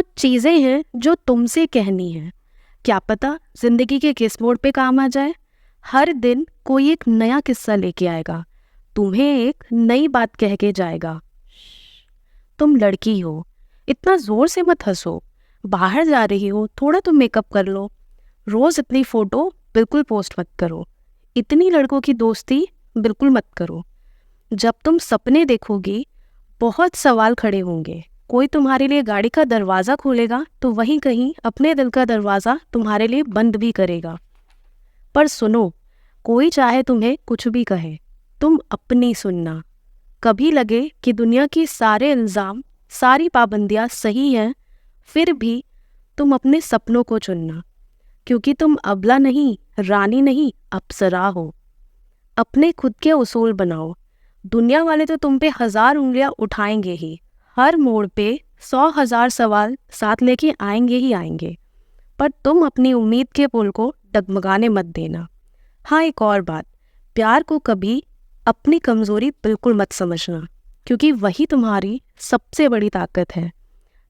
कुछ चीज़ें हैं जो तुमसे कहनी है। क्या पता जिंदगी के किस मोड़ पे काम आ जाए। हर दिन कोई एक नया किस्सा लेके आएगा, तुम्हें एक नई बात कह के जाएगा। तुम लड़की हो, इतना जोर से मत हंसो। बाहर जा रही हो, थोड़ा तुम मेकअप कर लो। रोज इतनी फोटो बिल्कुल पोस्ट मत करो। इतनी लड़कों की दोस्ती बिल्कुल मत करो। जब तुम सपने देखोगी बहुत सवाल खड़े होंगे। कोई तुम्हारे लिए गाड़ी का दरवाज़ा खोलेगा तो वहीं कहीं अपने दिल का दरवाज़ा तुम्हारे लिए बंद भी करेगा। पर सुनो, कोई चाहे तुम्हें कुछ भी कहे, तुम अपनी सुनना। कभी लगे कि दुनिया की सारे इल्ज़ाम, सारी पाबंदियाँ सही हैं, फिर भी तुम अपने सपनों को चुनना, क्योंकि तुम अबला नहीं, रानी नहीं, अप्सरा हो। अपने खुद के उसूल बनाओ। दुनिया वाले तो तुम पे 1000 उंगलियां उठाएंगे ही। हर मोड़ पे 100,000 सवाल साथ लेके आएंगे ही आएंगे, पर तुम अपनी उम्मीद के पुल को डगमगाने मत देना। हाँ, एक और बात, प्यार को कभी अपनी कमजोरी बिल्कुल मत समझना, क्योंकि वही तुम्हारी सबसे बड़ी ताकत है।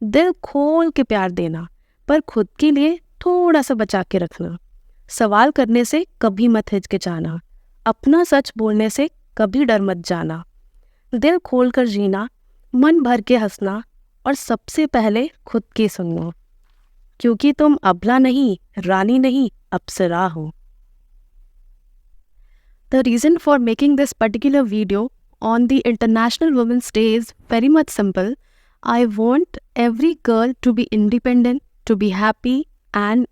दिल खोल के प्यार देना, पर खुद के लिए थोड़ा सा बचा के रखना। सवाल करने से कभी मत हिचकिचाना। अपना सच बोलने से कभी डर मत जाना। दिल खोल कर जीना, मन भर के हंसना, और सबसे पहले खुद की सुनना, क्योंकि तुम अबला नहीं, रानी नहीं, अप्सरा हो। The reason for making this particular video on the International Women's Day is very much simple. I want every girl to be independent, to be happy, and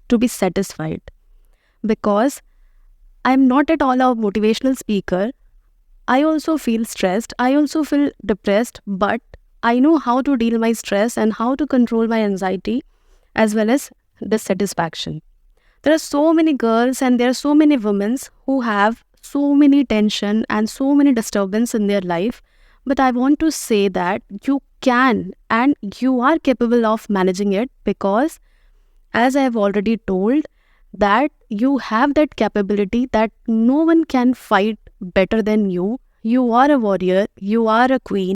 to be satisfied. Because I'm not at all a motivational speaker. I also feel stressed. I also feel depressed, but I know how to deal my stress and how to control my anxiety as well as dissatisfaction. There are so many girls and there are so many women who have so many tension and so many disturbance in their life. But I want to say that you can and you are capable of managing it, because as I have already told, that you have that capability that no one can fight better than you. You are a warrior, you are a queen.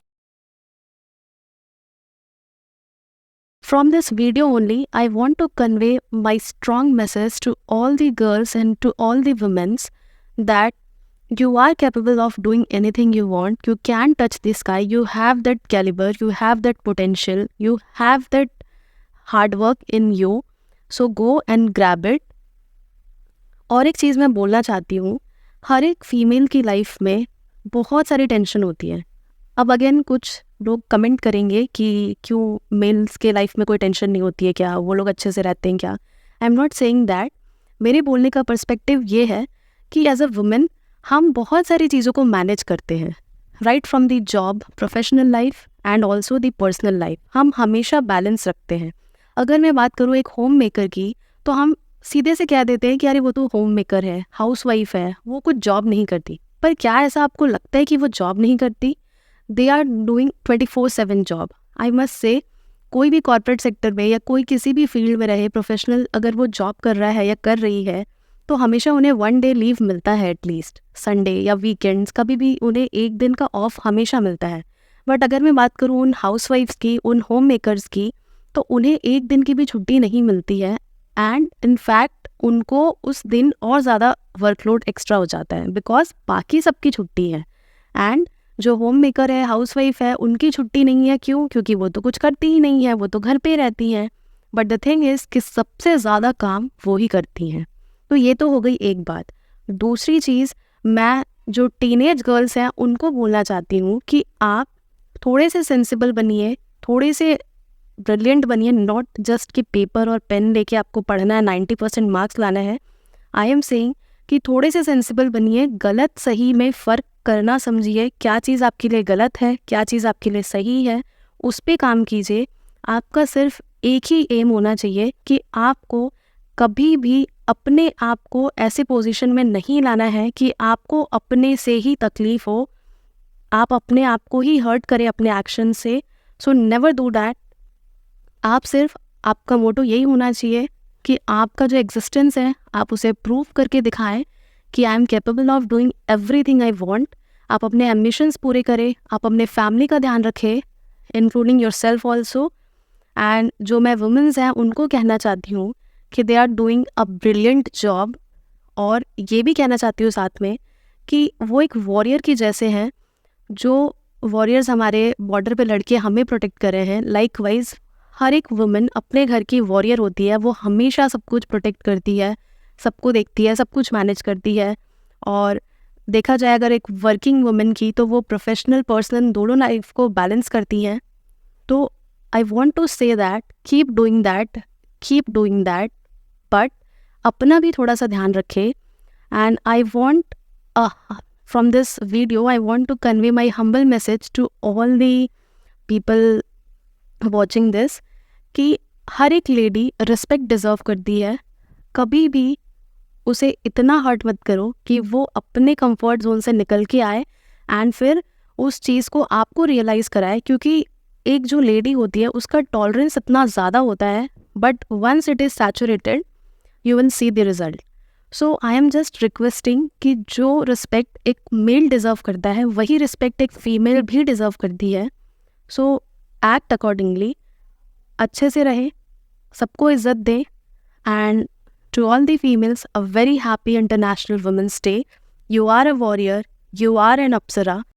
From this video only, I want to convey my strong message to all the girls and to all the women that you are capable of doing anything you want. You can touch the sky. You have that caliber, you have that potential, you have that hard work in you. So go and grab it. और एक चीज़ मैं बोलना चाहती हूँ, हर एक female की life में बहुत सारी टेंशन होती है। अब अगेन कुछ लोग कमेंट करेंगे कि क्यों मेल्स के लाइफ में कोई टेंशन नहीं होती है, क्या वो लोग अच्छे से रहते हैं क्या? I am not saying that. मेरे बोलने का पर्सपेक्टिव ये है कि एज अ वुमेन हम बहुत सारी चीज़ों को मैनेज करते हैं, right from the job, professional life and also the personal life. हम हमेशा बैलेंस रखते हैं। अगर मैं बात करूँ एक होम मेकर की, तो हम सीधे से कह देते हैं कि अरे वो तो होम मेकर है, हाउस वाइफ है, वो कुछ जॉब नहीं करती। पर क्या ऐसा आपको लगता है कि वो जॉब नहीं करती? They are doing 24/7 job. I must say, कोई भी कॉर्पोरेट सेक्टर में या कोई किसी भी फील्ड में रहे प्रोफेशनल, अगर वो जॉब कर रहा है या कर रही है, तो हमेशा उन्हें 1 डे लीव मिलता है एटलीस्ट। संडे या वीकेंड्स कभी भी उन्हें 1 दिन का ऑफ हमेशा मिलता है। बट अगर मैं बात करूँ उन हाउसवाइफ्स की, उन होम मेकर्स की, तो उन्हें 1 दिन की भी छुट्टी नहीं मिलती है। एंड इनफैक्ट उनको उस दिन और ज़्यादा वर्कलोड एक्स्ट्रा हो जाता है, बिकॉज बाकी सबकी छुट्टी है एंड जो होम मेकर है, हाउसवाइफ है, उनकी छुट्टी नहीं है। क्यों? क्योंकि वो तो कुछ करती ही नहीं है, वो तो घर पे रहती हैं। बट द थिंग इज़ कि सबसे ज़्यादा काम वो ही करती हैं। तो ये तो हो गई एक बात। दूसरी चीज़, मैं जो टीनेज गर्ल्स हैं उनको बोलना चाहती हूँ कि आप थोड़े से सेंसिबल बनिए, थोड़े से ब्रिलियंट बनिए। नॉट जस्ट कि पेपर और पेन लेके आपको पढ़ना है, 90% मार्क्स लाना है। आई एम सेइंग कि थोड़े से सेंसिबल बनिए, गलत सही में फ़र्क करना समझिए। क्या चीज़ आपके लिए गलत है, क्या चीज़ आपके लिए सही है, उस पर काम कीजिए। आपका सिर्फ एक ही एम होना चाहिए कि आपको कभी भी अपने आप को ऐसे पोजीशन में नहीं लाना है कि आपको अपने से ही तकलीफ हो, आप अपने आप को ही हर्ट करें अपने एक्शन से। So never do that. आप सिर्फ, आपका मोटो यही होना चाहिए कि आपका जो एग्जिस्टेंस है आप उसे प्रूव करके दिखाएं कि I am capable of doing everything I want. आप अपने एम्बिशंस पूरे करें, आप अपने फैमिली का ध्यान रखें, including yourself also. And जो मैं वुमेन्स हैं उनको कहना चाहती हूँ कि they are doing a brilliant job, और ये भी कहना चाहती हूँ साथ में कि वो एक वॉरियर की जैसे हैं, जो वॉरियर्स हमारे बॉर्डर पे लड़के हमें प्रोटेक्ट कर रहे हैं। लाइकवाइज हर एक वुमेन अपने घर की वॉरियर होती है, वो हमेशा सब कुछ प्रोटेक्ट करती है, सबको देखती है, सब कुछ मैनेज करती है। और देखा जाए अगर एक वर्किंग वुमेन की, तो वो प्रोफेशनल पर्सनल दोनों लाइफ को बैलेंस करती हैं। तो I want to say that keep doing that, but अपना भी थोड़ा सा ध्यान रखें। And I want from this video, I want to convey my humble message to all the people watching this कि हर एक लेडी रिस्पेक्ट डिज़र्व करती है। कभी भी उसे इतना हर्ट मत करो कि वो अपने कंफर्ट जोन से निकल के आए एंड फिर उस चीज़ को आपको रियलाइज़ कराए, क्योंकि एक जो लेडी होती है उसका टॉलरेंस इतना ज़्यादा होता है, but once it is saturated you will see the result. So I am just requesting कि जो रिस्पेक्ट एक मेल डिज़र्व करता है वही रिस्पेक्ट एक फीमेल भी डिज़र्व करती है। सो एक्ट अकॉर्डिंगली, अच्छे से रहे, सबको इज्जत दें। And to all the females a very happy international women's day. You are a warrior, you are an Apsara,